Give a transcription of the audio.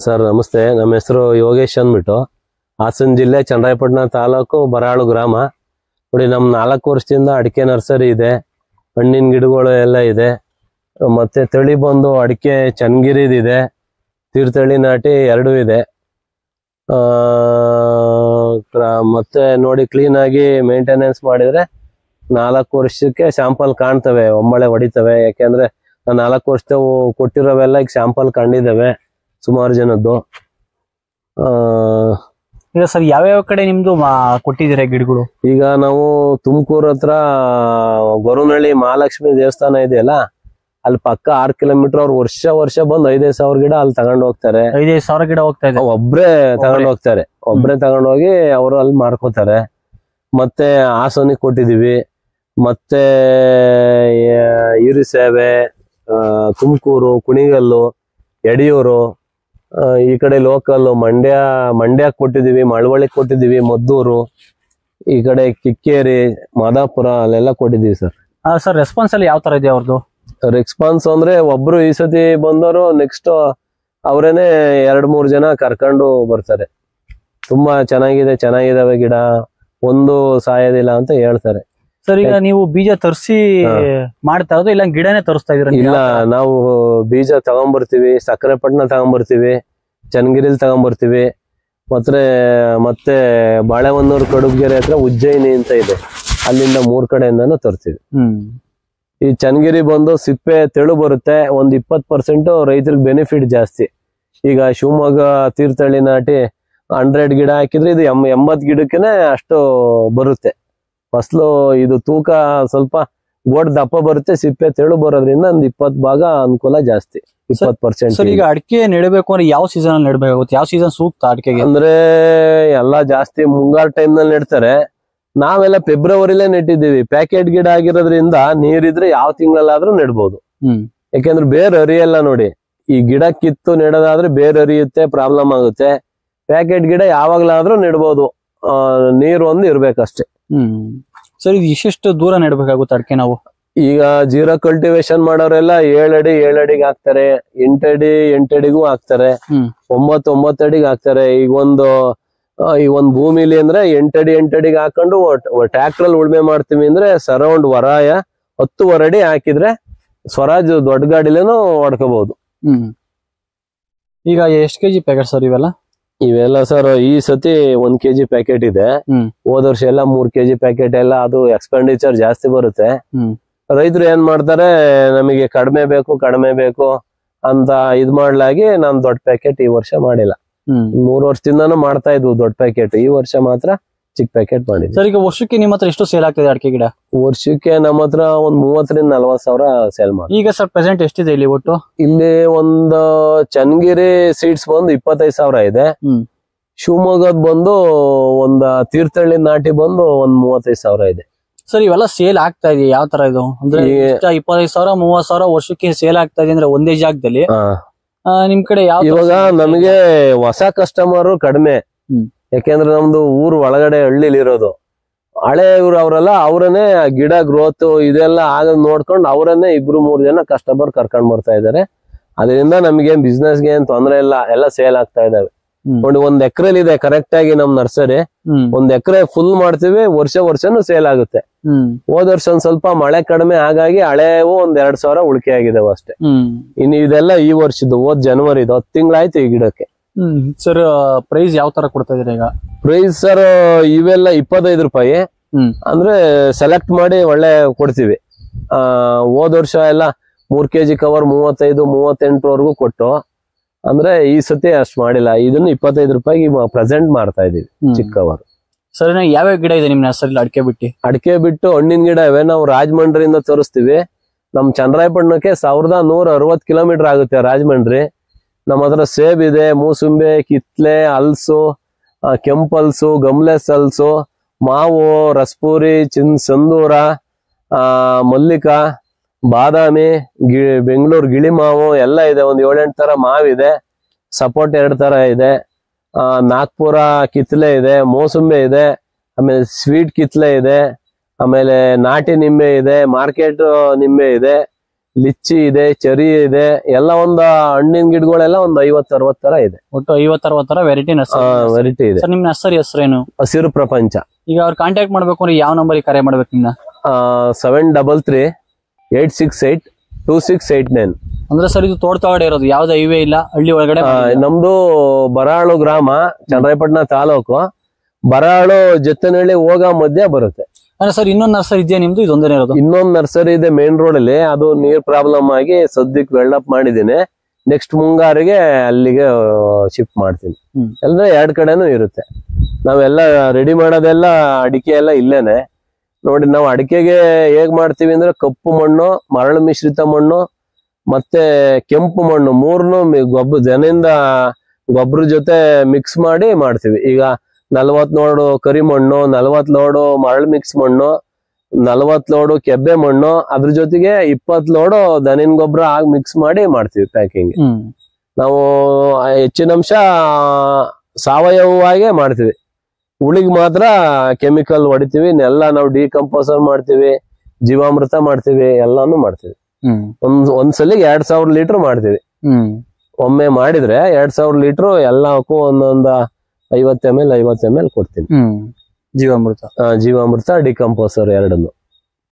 Sir ನಮಸ್ತೆ, ನಮ್ಮ ಹೆಸರು ಯೋಗೇಶ್ ಅಂದ್ಬಿಟ್ಟು. ಹಾಸನ ಜಿಲ್ಲೆ ಚನ್ನರಾಯಪಟ್ಟಣ ತಾಲೂಕು ಬರಾಳು ಗ್ರಾಮ. ನೋಡಿ, ನಮ್ಮ 4 ವರ್ಷದಿಂದ ಅಡಿಕೆ ನರ್ಸರಿ ಇದೆ, ಹಣ್ಣಿನ ಗಿಡಗಳು ಎಲ್ಲ ಇದೆ. ಮತ್ತೆ ತಳಿ ಬಂದು ಅಡಿಕೆ ಚನ್ನಗಿರಿದಿದೆ, ತೀರ್ಥಹಳ್ಳಿ ನಾಟಿ 2 ಇದೆ. ಮತ್ತೆ ನೋಡಿ, ಕ್ಲೀನ್ ಆಗಿ ಮೇಂಟೆನೆನ್ಸ್ ಮಾಡಿದ್ರೆ 4 ವರ್ಷಕ್ಕೆ ಸ್ಯಾಂಪಲ್ ಕಾಣ್ತವೆ, ಒಮ್ಮಳೆ ಹೊಡಿತವೆ. ಯಾಕೆಂದ್ರೆ 4 ವರ್ಷದ ಕೊಟ್ಟಿರೋವೆಲ್ಲ ಈಗ ಸ್ಯಾಂಪಲ್ ಕಂಡಿದ್ದಾವೆ ಸುಮಾರು ಜನದ್ದು. ಈಗ ಸರ್ ಯಾವ್ಯಾವ ಕಡೆ ನಿಮ್ದು ಕೊಟ್ಟಿದ್ದೀರಾ ಗಿಡಗಳು? ಈಗ ನಾವು ತುಮಕೂರು ಹತ್ರ ಗೊರವನಹಳ್ಳಿ ಮಹಾಲಕ್ಷ್ಮಿ ದೇವಸ್ಥಾನ ಇದೆಯಲ್ಲ, ಅಲ್ಲಿ ಪಕ್ಕ 6 ಕಿಲೋಮೀಟರ್ ಅವ್ರು ವರ್ಷ ಬಂದು 5,000 ಗಿಡ ಅಲ್ಲಿ ತಗೊಂಡು ಹೋಗ್ತಾರೆ. 5,000 ಗಿಡ ಹೋಗ್ತಾ ಇದೆ. ಒಬ್ರೇ ತಗೊಂಡು ಹೋಗ್ತಾರೆ, ಒಬ್ರೇ ತಗೊಂಡೋಗಿ ಅವರು ಅಲ್ಲಿ ಮಾರ್ಕೋತಾರೆ. ಮತ್ತೆ ಹಾಸನಿಗೆ ಕೊಟ್ಟಿದೀವಿ, ಮತ್ತೆ ಹಿರಿಸೇವೆ, ತುಮಕೂರು, ಕುಣಿಗಲ್ಲು, ಯಡಿಯೂರು, ಈ ಕಡೆ ಲೋಕಲ್ ಮಂಡ್ಯ ಕೊಟ್ಟಿದೀವಿ, ಮಳವಳ್ಳಿ ಕೊಟ್ಟಿದೀವಿ, ಮದ್ದೂರು, ಈ ಕಡೆ ಕಿಕ್ಕೇರಿ, ಮಾದಾಪುರ ಅಲ್ಲೆಲ್ಲ ಕೊಟ್ಟಿದೀವಿ ಸರ್. ಸರ್ ರೆಸ್ಪಾನ್ಸ್ ಅಲ್ಲಿ ಯಾವ ತರ ಇದೆ ಅವ್ರದ್ದು? ರೆಸ್ಪಾನ್ಸ್ ಅಂದ್ರೆ ಒಬ್ರು ಈ ಸತಿ ಬಂದವರು ನೆಕ್ಸ್ಟ್ ಅವರೇನೆ 2-3 ಜನ ಕರ್ಕೊಂಡು ಬರ್ತಾರೆ. ತುಂಬಾ ಚೆನ್ನಾಗಿದಾವೆ ಗಿಡ, ಒಂದು ಸಾಯೋದಿಲ್ಲ ಅಂತ ಹೇಳ್ತಾರೆ. ಸರ್ ಈಗ ನೀವು ಬೀಜ ತರಿಸಿ ಮಾಡ್ತಾ ಇರೋದು ಇಲ್ಲ ಗಿಡನೇ ತರಿಸ್ತಾ ಇದೀರ? ಇಲ್ಲ, ನಾವು ಬೀಜ ತಗೊಂಡ್ಬರ್ತೀವಿ, ಸಕ್ಕರೆಪಟ್ಟಣ ತಗೊಂಡ್ಬರ್ತೀವಿ, ಚನ್ನಗಿರಿಲ್ ತಗೊಂಡ್ಬರ್ತೀವಿ, ಮತ್ತೆ ಬಾಳೆಹೊನ್ನೂರು ಕಡುಗೆರೆ ಹತ್ರ ಉಜ್ಜಯಿನಿ ಅಂತ ಇದೆ, ಅಲ್ಲಿಂದ 3 ಕಡೆಯಿಂದಾನು ತರ್ತೀವಿ. ಈ ಚನ್ನಗಿರಿ ಬಂದು ಸಿಪ್ಪೆ ತೆಳು ಬರುತ್ತೆ, ಒಂದು 20% ರೈತರಿಗೆ ಬೆನಿಫಿಟ್ ಜಾಸ್ತಿ. ಈಗ ಶಿವಮೊಗ್ಗ ತೀರ್ಥಹಳ್ಳಿ ನಾಟಿ 100 ಗಿಡ ಹಾಕಿದ್ರೆ ಇದು 80 ಗಿಡಕ್ಕೇನೆ ಅಷ್ಟು ಬರುತ್ತೆ ಫಸಲು. ಇದು ತೂಕ ಸ್ವಲ್ಪ ಗೋಡ್ ದಪ್ಪ ಬರುತ್ತೆ, ಸಿಪ್ಪೆ ತೆಳು ಬರೋದ್ರಿಂದ ಒಂದು 20 ಭಾಗ ಅನುಕೂಲ ಜಾಸ್ತಿ, 20%. ಸರ್ ಈಗ ಅಡಿಕೆ ನೆಡಬೇಕು ಅಂದ್ರೆ ಯಾವ ಸೀಸನ್ ಅಲ್ಲಿ ನೆಡಬೇಕಾಗುತ್ತೆ? ಯಾವ ಸೀಸನ್ ಸೂಕ್ತ ಅಡಿಕೆಗೆ? ಅಂದ್ರೆ ಎಲ್ಲಾ ಜಾಸ್ತಿ ಮುಂಗಾರು ಟೈಮ್ ನಲ್ಲಿ ನೆಡ್ತಾರೆ. ನಾವೆಲ್ಲ ಫೆಬ್ರವರಿಲೇ ನೆಟ್ಟಿದ್ದೀವಿ. ಪ್ಯಾಕೆಟ್ ಗಿಡ ಆಗಿರೋದ್ರಿಂದ ನೀರಿದ್ರೆ ಯಾವ ತಿಂಗಳಲ್ಲಾದ್ರೂ ನೆಡ್ಬೋದು. ಯಾಕೆಂದ್ರೆ ಬೇರೆ ಹರಿಯಲ್ಲ. ನೋಡಿ, ಈ ಗಿಡ ಕಿತ್ತು ನೆಡೋದಾದ್ರೆ ಬೇರೆ ಹರಿಯುತ್ತೆ, ಪ್ರಾಬ್ಲಮ್ ಆಗುತ್ತೆ. ಪ್ಯಾಕೆಟ್ ಗಿಡ ಯಾವಾಗ್ಲಾದ್ರೂ ನೆಡ್ಬೋದು, ನೀರು ಒಂದು ಇರ್ಬೇಕಷ್ಟೇ. ಸರ್ ಇದು ಇಷ್ಟು ದೂರ ನೆಡ್ಬೇಕಾಗುತ್ತೆ ಅಡಿಕೆ ನಾವು? ಈಗ ಜೀರೋ ಕಲ್ಟಿವೇಶನ್ ಮಾಡೋರೆಲ್ಲ 7 ಅಡಿ 7 ಅಡಿಗೆ ಹಾಕ್ತಾರೆ, 8 ಅಡಿ 8 ಅಡಿಗೂ ಹಾಕ್ತಾರೆ, 9 ಅಡಿಗೆ ಹಾಕ್ತಾರೆ. ಈಗ ಒಂದು ಭೂಮಿಲಿ ಅಂದ್ರೆ 8 ಅಡಿ 8 ಅಡಿಗೆ ಹಾಕೊಂಡು ಟ್ರ್ಯಾಕ್ಟರ್ ಉಳ್ಮೆ ಮಾಡ್ತೀವಿ ಅಂದ್ರೆ ಸರೌಂಡ್ ವರಾಯ 10 ಅಡಿ ಹಾಕಿದ್ರೆ ಸ್ವರಾಜ್ ದೊಡ್ಡ ಗಾಡಿಲೇನು ಹೊಡ್ಕೋಬಹುದು. ಈಗ ಎಷ್ಟು ಕೆಜಿ ಪ್ಯಾಕೆಟ್ ಸರ್ ಇವೆಲ್ಲ ಸರ್ ಈ ಸತಿ 1 kg ಪ್ಯಾಕೆಟ್ ಇದೆ. ಹೋದ ವರ್ಷ ಎಲ್ಲ 3 kg ಪ್ಯಾಕೆಟ್ ಎಲ್ಲ, ಅದು ಎಕ್ಸ್ಪೆಂಡಿಚರ್ ಜಾಸ್ತಿ ಬರುತ್ತೆ. ರೈತರು ಏನ್ ಮಾಡ್ತಾರೆ, ನಮಗೆ ಕಡಿಮೆ ಬೇಕು ಅಂತ ಇದ್ ಮಾಡ್ಲಾಗಿ ನಾನು ದೊಡ್ಡ ಪ್ಯಾಕೆಟ್ ಈ ವರ್ಷ ಮಾಡಿಲ್ಲ. 3 ವರ್ಷದಿಂದಾನು ಮಾಡ್ತಾ ಇದ್ವು ದೊಡ್ಡ ಪ್ಯಾಕೆಟ್, ಈ ವರ್ಷ ಮಾತ್ರ ಚಿಕ್ಕ ಪ್ಯಾಕೆಟ್ ಮಾಡಿದ್ವಿ. ಸರ್ ಈಗ ವರ್ಷಕ್ಕೆ ನಿಮ್ಮ ಹತ್ರ ಎಷ್ಟು ಸೇಲ್ ಆಗ್ತದೆ ಅಡಿಕೆ ಗಿಡ? ವರ್ಷಕ್ಕೆ ನಮ್ಮ ಹತ್ರ ಒಂದು 30,000-40,000 ಸಾವಿರ ಸೇಲ್ ಮಾಡಿ. ಈಗ ಸರ್ ಪ್ರೆಸೆಂಟ್ ಎಷ್ಟಿದೆ ಇಲ್ಲಿ ಒಟ್ಟು? ಇಲ್ಲಿ ಒಂದು ಚನ್ನಗಿರಿ ಸೀಡ್ಸ್ ಬಂದು 25,000 ಇದೆ. ಶಿವಮೊಗ್ಗದ್ ಬಂದು ಒಂದು ತೀರ್ಥಹಳ್ಳಿ ನಾಟಿ ಬಂದು ಒಂದು 35,000 ಇದೆ. ಸರ್ ಇವೆಲ್ಲ ಸೇಲ್ ಆಗ್ತಾ ಇದೆ ಯಾವ ತರ ಇದು? ಅಂದ್ರೆ 25,000 30,000 ವರ್ಷಕ್ಕೆ ಸೇಲ್ ಆಗ್ತಾ ಇದೆ ಅಂದ್ರೆ ಒಂದೇ ಜಾಗದಲ್ಲಿ. ನಿಮ್ ಕಡೆ ಯಾವ? ಇವಾಗ ನಮಗೆ ಹೊಸ ಕಸ್ಟಮರ್ ಕಡಿಮೆ, ಯಾಕೆಂದ್ರೆ ನಮ್ದು ಊರು ಒಳಗಡೆ ಹಳ್ಳಿಲಿ ಇರೋದು. ಹಳೆ ಇವ್ರು ಅವರೆಲ್ಲ ಅವರನ್ನೇ ಗಿಡ ಗ್ರೋತ್ ಇದೆಲ್ಲ ಆಗದ್ ನೋಡ್ಕೊಂಡು ಅವರನ್ನೇ 2-3 ಜನ ಕಸ್ಟಮರ್ ಕರ್ಕೊಂಡ್ ಬರ್ತಾ ಇದಾರೆ. ಅದರಿಂದ ನಮ್ಗೆ ಬಿಸ್ನೆಸ್ಗೆ ಏನ್ ತೊಂದ್ರೆ ಇಲ್ಲ, ಎಲ್ಲ ಸೇಲ್ ಆಗ್ತಾ ಇದಾವೆ. ನೋಡಿ, 1 ಎಕರೆಲಿ ಇದೆ ಕರೆಕ್ಟ್ ಆಗಿ ನಮ್ ನರ್ಸರಿ. 1 ಎಕರೆ ಫುಲ್ ಮಾಡ್ತೀವಿ, ವರ್ಷನೂ ಸೇಲ್ ಆಗುತ್ತೆ. ಹೋದ ವರ್ಷ ಒಂದ್ ಸ್ವಲ್ಪ ಮಳೆ ಕಡಿಮೆ, ಹಾಗಾಗಿ ಹಳೆವು 1-2 ಉಳಿಕೆ ಆಗಿದಾವೆ ಅಷ್ಟೇ. ಇನ್ನು ಇದೆಲ್ಲ ಈ ವರ್ಷದ್ದು, ಹೋದ್ ಜನವರಿ 10 ತಿಂಗಳಾಯ್ತು ಈ ಗಿಡಕ್ಕೆ. ಸರ್ ಪ್ರೈಸ್ ಯಾವ ತರ ಕೊಡ್ತಾ ಇದೀರ ಈಗ? ಪ್ರೈಸ್ ಸರ್ ಇವೆಲ್ಲ 25 ರೂಪಾಯಿ. ಅಂದ್ರೆ ಸೆಲೆಕ್ಟ್ ಮಾಡಿ ಒಳ್ಳೆ ಕೊಡ್ತೀವಿ. ಹೋದ ವರ್ಷ ಎಲ್ಲ 3 kg ಕವರ್ 35-38 ಕೊಟ್ಟು, ಅಂದ್ರೆ ಈ ಸತಿ ಅಷ್ಟು ಮಾಡಿಲ್ಲ. ಇದನ್ನು 25 ರೂಪಾಯಿಗೆ ಪ್ರೆಸೆಂಟ್ ಮಾಡ್ತಾ ಇದೀವಿ ಚಿಕ್ಕ ಕವರ್. ಸರ್ ಯಾವ್ಯಾವ ಗಿಡ ಇದೆ ನಿಮ್ ನರ್ಸರಿ? ಅಡಿಕೆ ಬಿಟ್ಟು ಹಣ್ಣಿನ ಗಿಡ ಇವೆ. ನಾವು ರಾಜಮಂಡ್ರಿಯಿಂದ ತರಿಸ್ತೀವಿ. ನಮ್ ಚನ್ನರಾಯಪಟ್ಟಣಕ್ಕೆ 1160 ಕಿಲೋಮೀಟರ್ ಆಗುತ್ತೆ ರಾಜಮಂಡ್ರಿ. ನಮ್ಮ ಹತ್ರ ಸೇಬ್ ಇದೆ, ಮೂಸುಂಬೆ, ಕಿತ್ಲೆ, ಹಲ್ಸು, ಕೆಂಪಲ್ಸು, ಗಮ್ಲೆಸ್ ಹಲ್ಸು, ಮಾವು, ರಸ್ಪೂರಿ, ಸಂದೂರ, ಮಲ್ಲಿಕ, ಬಾದಾಮಿ, ಬೆಂಗಳೂರು ಗಿಳಿ ಮಾವು ಎಲ್ಲ ಇದೆ. ಒಂದು 7-8 ತರ ಮಾವಿದೆ. ಸಪೋಟ 2 ತರ ಇದೆ. ನಾಗ್ಪುರ ಕಿತ್ಲೆ ಇದೆ, ಮೋಸುಂಬೆ ಇದೆ, ಆಮೇಲೆ ಸ್ವೀಟ್ ಕಿತ್ಲೆ ಇದೆ, ಆಮೇಲೆ ನಾಟಿ ನಿಂಬೆ ಇದೆ, ಮಾರ್ಕೆಟ್ ನಿಂಬೆ ಇದೆ, ಲಿಚ್ಚಿ ಇದೆ, ಚೆರಿ ಇದೆ, ಎಲ್ಲ ಒಂದು ಹಣ್ಣಿನ ಗಿಡಗಳೆಲ್ಲ ಒಂದು 50-60 ತರ ಇದೆ. ಒಟ್ಟು 50-60 ತರ ವೆರೈಟಿ ವೆರೈಟಿ ಇದೆ. ಸರ್ ನಿಮ್ ನರ್ಸರಿ ಹೆಸರೇನು? ಹಸಿರು ಪ್ರಪಂಚ. ಈಗ ಅವ್ರು ಕಾಂಟ್ಯಾಕ್ಟ್ ಮಾಡ್ಬೇಕು ಅಂದ್ರೆ ಯಾವ ನಂಬರ್ ಕರೆ ಮಾಡ್ಬೇಕು ನಿಮ್ನ? 7338682689. ಅಂದ್ರೆ ಸರ್ ಇದು ತೋಟದೊಳಗಡೆ ಇರೋದು, ಯಾವ್ದು ಹೈವೇ ಇಲ್ಲ, ಹಳ್ಳಿ ಒಳಗಡೆ? ನಮ್ದು ಬರಾಳು ಗ್ರಾಮ, ಚನ್ನರಾಯಪಟ್ಟಣ ತಾಲೂಕು, ಬರಾಳು ಜತ್ತನಹಳ್ಳಿ ಹೋಗ ಮಧ್ಯ ಬರುತ್ತೆ. ಅಂದ್ರೆ ಸರ್ ಇನ್ನೊಂದು ನರ್ಸರಿ ಇದೆಯಾ ನಿಮ್ದು? ಇದೊಂದೇ ಇರೋದು? ಇನ್ನೊಂದು ನರ್ಸರಿ ಇದೆ ಮೇನ್ ರೋಡ್ ಅಲ್ಲಿ, ಅದು ನೀರ್ ಪ್ರಾಬ್ಲಮ್ ಆಗಿ ಸದ್ಯಕ್ಕೆ ವೆಲ್ಡಪ್ ಮಾಡಿದ್ದೀನಿ. ನೆಕ್ಸ್ಟ್ ಮುಂಗಾರಿಗೆ ಅಲ್ಲಿಗೆ ಶಿಫ್ಟ್ ಮಾಡ್ತೀನಿ. ಅಂದ್ರೆ 2 ಕಡೆನೂ ಇರುತ್ತೆ. ನಾವೆಲ್ಲ ರೆಡಿ ಮಾಡೋದೆಲ್ಲ ಅಡಿಕೆ ಎಲ್ಲ ಇಲ್ಲೇನೆ. ನೋಡಿ, ನಾವು ಅಡಿಕೆಗೆ ಹೇಗ್ ಮಾಡ್ತೀವಿ ಅಂದ್ರೆ ಕಪ್ಪು ಮಣ್ಣು, ಮರಳು ಮಿಶ್ರಿತ ಮಣ್ಣು ಮತ್ತೆ ಕೆಂಪು ಮಣ್ಣು ಮೂರನ್ನು ಜನದಿಂದ ಗೊಬ್ಬರ ಜೊತೆ ಮಿಕ್ಸ್ ಮಾಡಿ ಮಾಡ್ತೀವಿ. ಈಗ 40 ಲೋಡು ಕರಿ ಮಣ್ಣು, 40 ಲೋಡು ಮರಳು ಮಿಕ್ಸ್ ಮಣ್ಣು, 40 ಲೋಡು ಕೆಬ್ಬೆ ಮಣ್ಣು, ಅದ್ರ ಜೊತೆಗೆ 20 ಲೋಡು ದನಿನ ಗೊಬ್ಬರ ಆಗಿ ಮಿಕ್ಸ್ ಮಾಡಿ ಮಾಡ್ತೀವಿ ಪ್ಯಾಕಿಂಗ್. ನಾವು ಹೆಚ್ಚಿನ ಅಂಶ ಸಾವಯವವಾಗೇ ಮಾಡ್ತೀವಿ. ಉಳಿಗೆ ಮಾತ್ರ ಕೆಮಿಕಲ್ ಹೊಡಿತೀವಿ. ಎಲ್ಲ ನಾವು ಡಿಕಂಪೋಸರ್ ಮಾಡ್ತೀವಿ, ಜೀವಾಮೃತ ಮಾಡ್ತೀವಿ, ಎಲ್ಲಾನು ಮಾಡ್ತೀವಿ. ಒಂದ್ಸಲಿ 2000 ಲೀಟರ್ ಮಾಡ್ತೀವಿ. ಒಮ್ಮೆ ಮಾಡಿದ್ರೆ 2000 ಲೀಟರ್ ಎಲ್ಲಕ್ಕೂ ಒಂದೊಂದ 50 ml ಕೊಡ್ತೀನಿ. ಜೀವಾಮೃತ ಡಿಕಂಪೋಸರ್ ಎರಡನ್ನು.